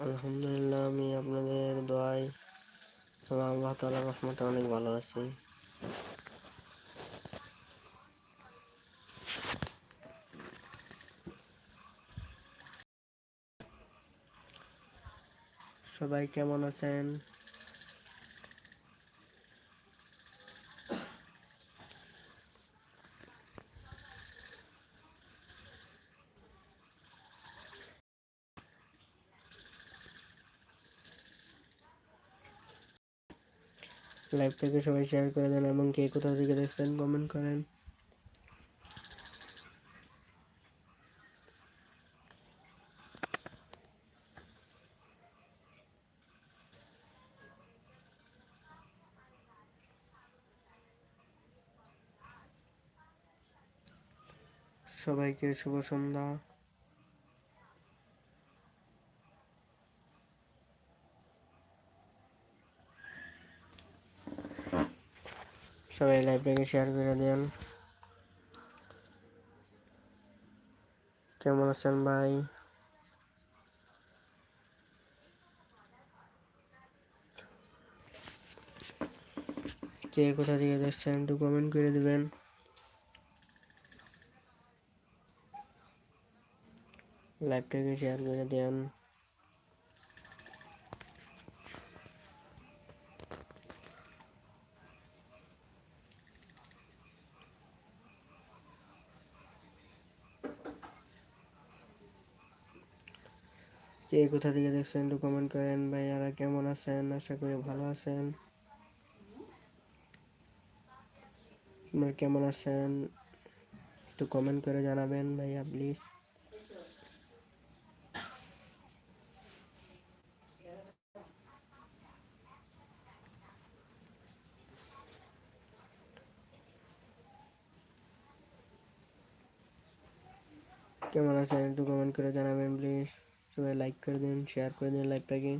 আলহামদুলিল্লাহ, আমি আপনাদের দোয়ায় এবং আল্লাহ তাআলার রহমতে অনেক ভালো আছি। সবাই কেমন আছেন? লাইভটাকে সবাই শেয়ার করে দেন এবং কে কোথা থেকে দেখছেন কমেন্ট করেন। সবাইকে শুভ সন্ধ্যা। সবাই লাইভটাকে শেয়ার করে দেন। কেমন আছেন ভাই? কে কোথা থেকে দেখছেন একটু কমেন্ট করে দিবেন। লাইভটাকে শেয়ার করে দেন। কে কোথা থেকে দেখছেন একটু কমেন্ট করেন। ভাইয়ারা কেমন আছেন? আশা করি ভালো আছেন। আপনারা কেমন আছেন একটু কমেন্ট করে জানাবেন ভাইয়া প্লিজ। কেমন আছেন একটু কমেন্ট করে জানাবেন প্লিজ। সবাই লাইক করে দিন, শেয়ার করে দিন লাইভটাকে।